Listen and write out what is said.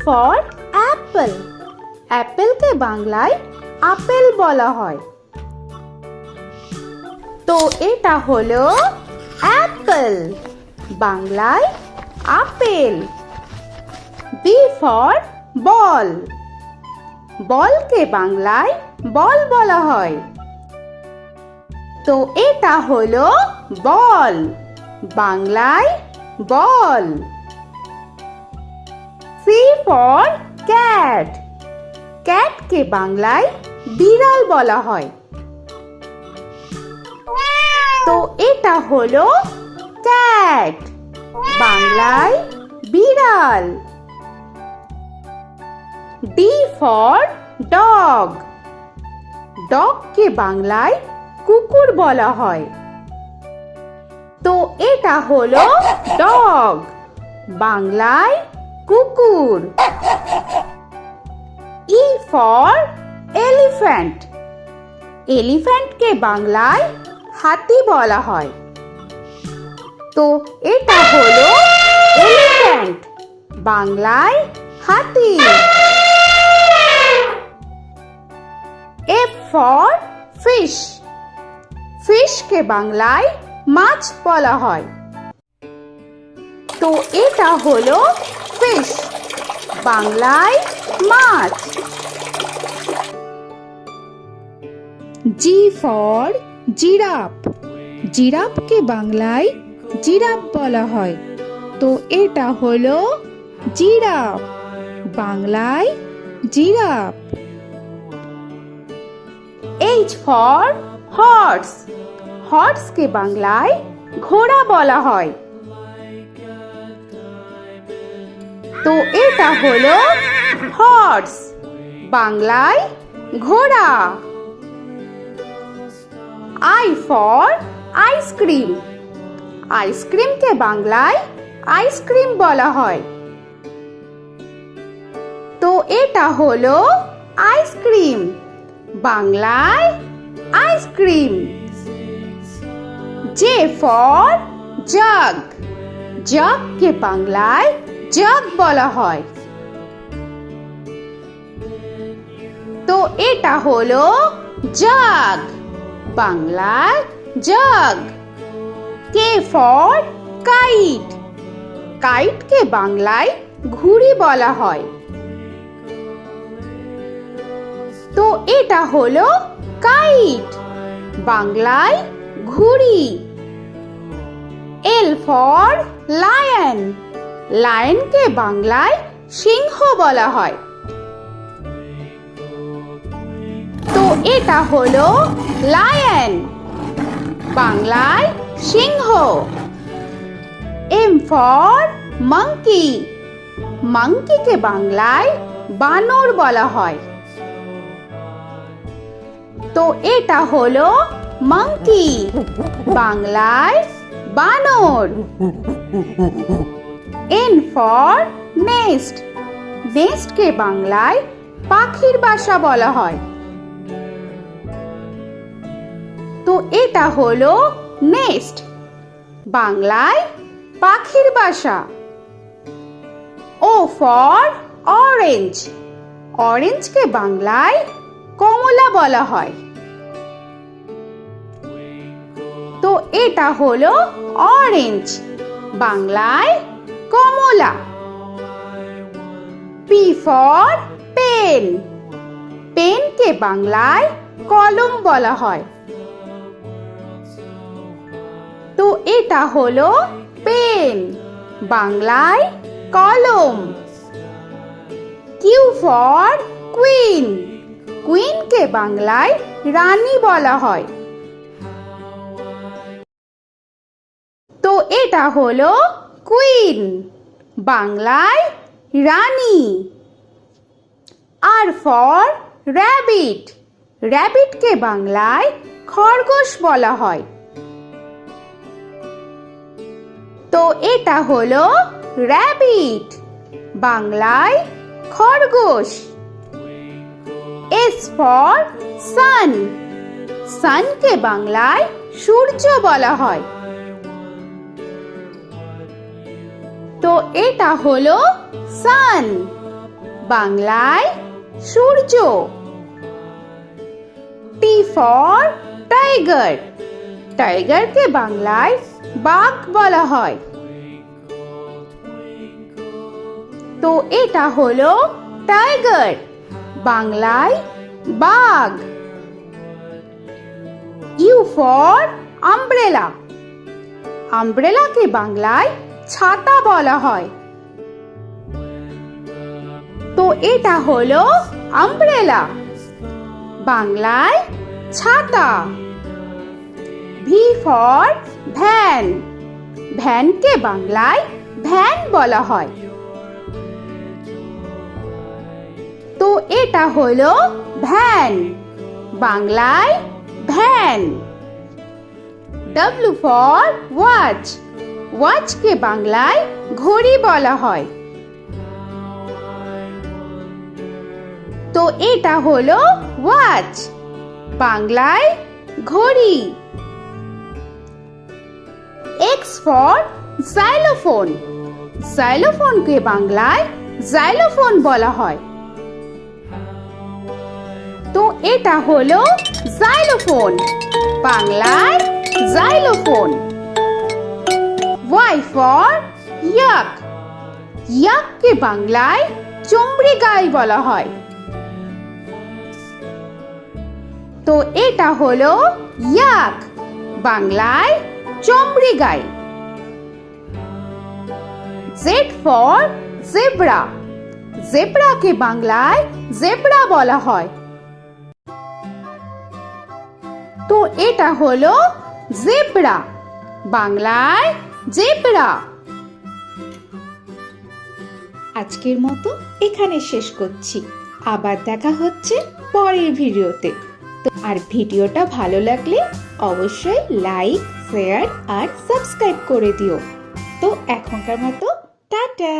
For Apple. অ্যাপেলকে বাংলায় apple বলা হয়। তো এটা হলো অ্যাপল, বাংলায় আপেল। B for ball. বলকে বাংলায় বল বলা হয়। তো এটা হলো বল, বাংলায় বল। C for cat. ক্যাটকে বাংলায় বিড়াল বলা হয়। তো এটা হলো ক্যাট, বাংলায় বিড়াল। D for dog. ডগকে বাংলায় কুকুর বলা হয়। তো এটা হলো ডগ, বাংলায় কুকুর। E for elephant. এলিফ্যান্টকে বাংলায় হাতি বলা হয়। তো এটা হলো এলিফ্যান্ট, বাংলায় হাতি। F for fish. ফিশকে বাংলায় মাছ বলা হয়। তো এটা হলো ফিশ, বাংলায় মাছ। G for giraffe. জিরাফকে বাংলায় জিরাফ বলা হয়। তো এটা হলো জিরাফ, বাংলায় জিরাফ। H for horse. হর্সকে বাংলায় ঘোড়া বলা হয়। তো এটা হলো হর্স, বাংলায় ঘোড়া। I for ice cream. আইসক্রিমকে বাংলায় আইসক্রিম বলা হয়। তো এটা হলো আইসক্রিম, বাংলায় আইসক্রিম। J for jug. জাগকে বাংলায় জাগ বলা হয়। তো এটা হলো জাগ, বাংলায় জাগ। K for kite. কাইটকে বাংলায় ঘুড়ি বলা হয়। তো এটা হলো কাইট, বাংলায় ঘুড়ি। L for lion. লায়নকে বাংলায় সিংহ বলা হয়। তো এটা হলো লায়ন, বাংলায় সিংহ। M for monkey. মাঙ্কিকে বাংলায় বানর বলা হয়। তো এটা হলো মাঙ্কি, বাংলায় বানর। N for nest. নেস্টকে বাংলায় পাখির বাসা বলা হয়। তো এটা হলো নেস্ট, বাংলায় পাখির বাসা। O for orange. অরেঞ্জকে বাংলায় কমলা বলা হয়। তো এটা হলো অরেঞ্জ, বাংলায় কমলা। P for pen. পেনকে বাংলায় কলম বলা হয়। তো এটা হলো পেন, বাংলায় কলম। Q for queen. কুইনকে বাংলায় রানী বলা হয়। তো এটা হলো কুইন, বাংলায় রানী। আর ফর র‍্যাবিট। র‍্যাবিটকে বাংলায় খরগোশ বলা হয়। তো এটা হলো র‍্যাবিট, বাংলায় খরগোশ। S for sun. সানকে বাংলায় সূর্য বলা হয়। তো এটা হলো সান, বাংলায় সূর্য। টি ফর টাইগার, টাইগারকে বাংলায় বাঘ বলা হয়। তো এটা হলো টাইগার, বাংলায় বাঘ। ইউ ফর আমব্রেলা, আমব্রেলাকে বাংলায় ছাতা বলা হয়। তো এটা হলো আমব্রেলা, বাংলায় ছাতা। ভি ফর ভ্যান, ভ্যানকে বাংলায় ভ্যান বলা হয়। তো এটা হলো ভ্যান, বাংলায় ভ্যান। ডব্লিউ ফর ওয়াচ, ওয়াচকে বাংলায় ঘড়ি বলা হয়। তো এটা হলো ওয়াচ, বাংলায় ঘড়ি। এক্স ফর জাইলোফোন, জাইলোফোনকে বাংলায় জাইলোফোন বলা হয়। তো এটা হলো জাইলোফোন, বাংলায় জাইলোফোন। ওয়াই ফর ইয়াক, ইয়াককে বাংলায় চমড়ি গাই বলা হয়। তো এটা হলো ইয়াক, বাংলায় চমড়ি গাই। জেড ফর জেব্রা, জেব্রাকে বাংলায় জেব্রা বলা হয়। তো এটা হলো জেব্রা, বাংলায় জেব্রা। আজকের মতো এখানে শেষ করছি, আবার দেখা হচ্ছে পরের ভিডিওতে। তো আর ভিডিওটা ভালো লাগলে অবশ্যই লাইক, শেয়ার আর সাবস্ক্রাইব করে দিও। তো এখনকার মতো টাটা।